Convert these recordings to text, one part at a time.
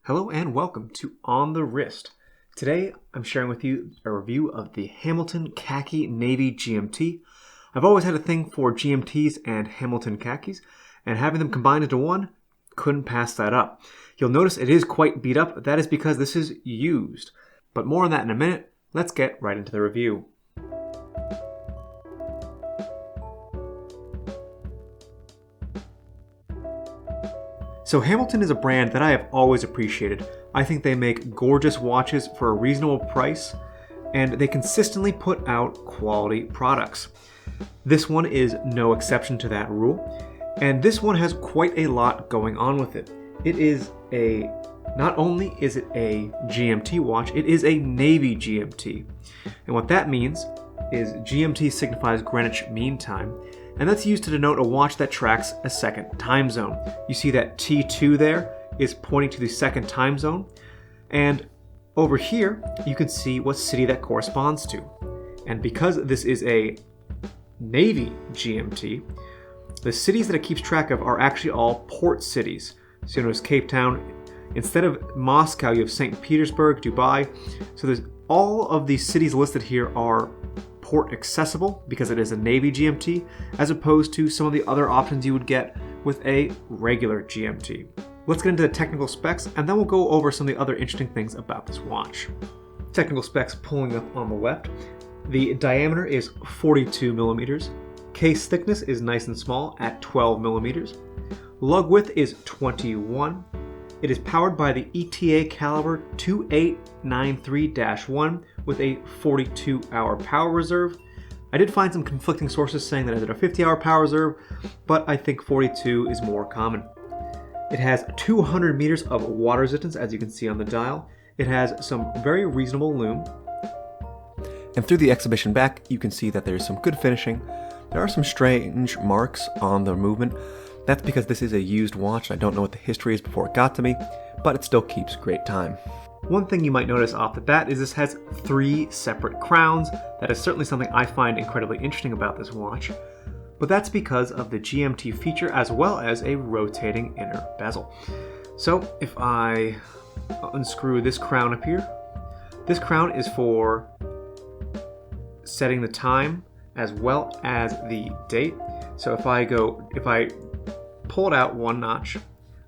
Hello and welcome to On the Wrist. Today I'm sharing with you a review of the Hamilton Khaki Navy GMT. I've always had a thing for GMTs and Hamilton khakis, and having them combined into one, couldn't pass that up. You'll notice it is quite beat up. That is because this is used. But more on that in a minute. Let's get right into the review. So Hamilton is a brand that I have always appreciated. I think they make gorgeous watches for a reasonable price, and they consistently put out quality products. This one is no exception to that rule, and this one has quite a lot going on with it. Not only is it a GMT watch, it is a Navy GMT. And what that means is GMT signifies Greenwich Mean Time, and that's used to denote a watch that tracks a second time zone. You see that T2 there is pointing to the second time zone, and over here you can see what city that corresponds to. And because this is a Navy GMT, the cities that it keeps track of are actually all port cities. So you notice Cape Town, instead of Moscow you have St. Petersburg, Dubai. So there's all of these cities listed here are port accessible because it is a Navy GMT, as opposed to some of the other options you would get with a regular GMT. Let's get into the technical specs, and then we'll go over some of the other interesting things about this watch. Technical specs pulling up on the left. The diameter is 42 millimeters. Case thickness is nice and small at 12 millimeters. Lug width is 21. It is powered by the ETA caliber 2893-1 with a 42-hour power reserve. I did find some conflicting sources saying that it had a 50-hour power reserve, but I think 42 is more common. It has 200 meters of water resistance, as you can see on the dial. It has some very reasonable lume. And through the exhibition back, you can see that there's some good finishing. There are some strange marks on the movement. That's because this is a used watch. I don't know what the history is before it got to me, but it still keeps great time. One thing you might notice off the bat is this has 3 separate crowns. That is certainly something I find incredibly interesting about this watch, but that's because of the GMT feature as well as a rotating inner bezel. So if I unscrew this crown up here, this crown is for setting the time as well as the date. So if I pull it out one notch,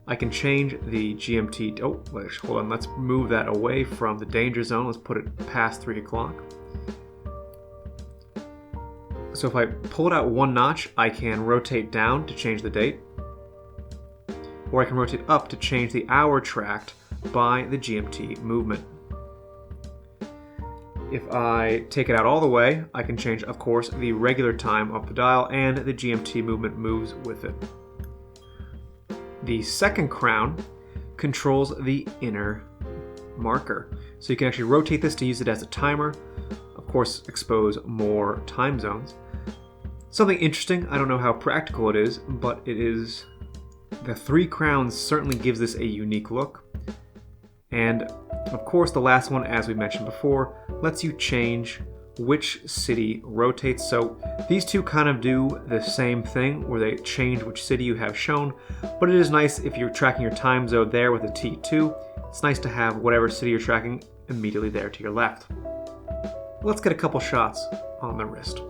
I can change the GMT. Oh, hold on. Let's move that away from the danger zone. Let's put it past 3 o'clock. So if I pull it out one notch, I can rotate down to change the date, or I can rotate up to change the hour tracked by the GMT movement. If I take it out all the way, I can change, of course, the regular time of the dial, and the GMT movement moves with it. The second crown controls the inner marker. So you can actually rotate this to use it as a timer. Of course, expose more time zones. Something interesting, I don't know how practical it is, but it is, the 3 crowns certainly gives this a unique look. And of course, the last one, as we mentioned before, lets you change which city rotates. So these two kind of do the same thing where they change which city you have shown, but it is nice if you're tracking your time zone there with a T2. It's nice to have whatever city you're tracking immediately there to your left. Let's get a couple shots on the wrist.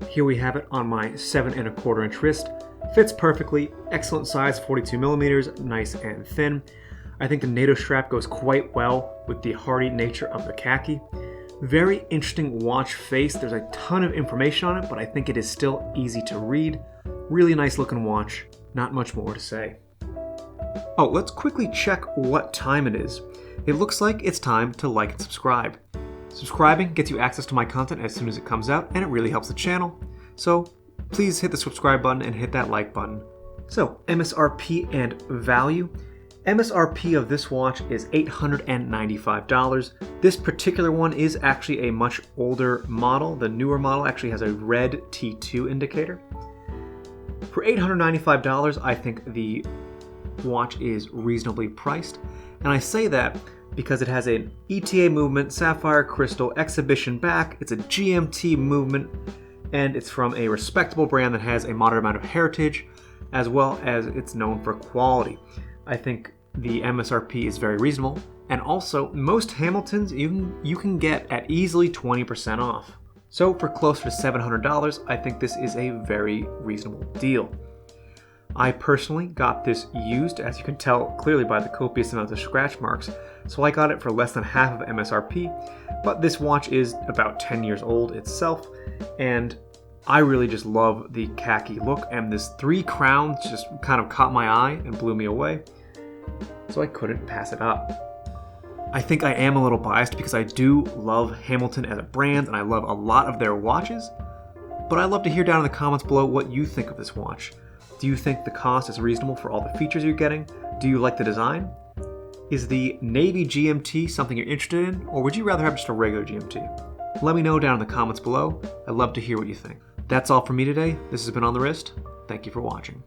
Here we have it on my 7 1/4 inch wrist. Fits perfectly, excellent size, 42 millimeters, nice and thin. I think the NATO strap goes quite well with the hardy nature of the khaki. Very interesting watch face. There's a ton of information on it, but I think it is still easy to read. Really nice looking watch. Not much more to say. Oh, let's quickly check what time it is. It looks like it's time to like and subscribe. Subscribing gets you access to my content as soon as it comes out, and it really helps the channel. So please hit the subscribe button and hit that like button. So MSRP and value. MSRP of this watch is $895. This particular one is actually a much older model. The newer model actually has a red T2 indicator. For $895, I think the watch is reasonably priced. And I say that because it has an ETA movement, sapphire crystal, exhibition back, it's a GMT movement, and it's from a respectable brand that has a moderate amount of heritage, as well as it's known for quality. I think the MSRP is very reasonable, and also most Hamiltons you can get at easily 20% off. So for closer to $700, I think this is a very reasonable deal. I personally got this used, as you can tell clearly by the copious amounts of scratch marks, so I got it for less than half of MSRP, but this watch is about 10 years old itself, and I really just love the khaki look, and this 3 crowns just kind of caught my eye and blew me away, so I couldn't pass it up. I think I am a little biased because I do love Hamilton as a brand, and I love a lot of their watches, but I'd love to hear down in the comments below what you think of this watch. Do you think the cost is reasonable for all the features you're getting? Do you like the design? Is the Navy GMT something you're interested in, or would you rather have just a regular GMT? Let me know down in the comments below. I'd love to hear what you think. That's all from me today. This has been On The Wrist. Thank you for watching.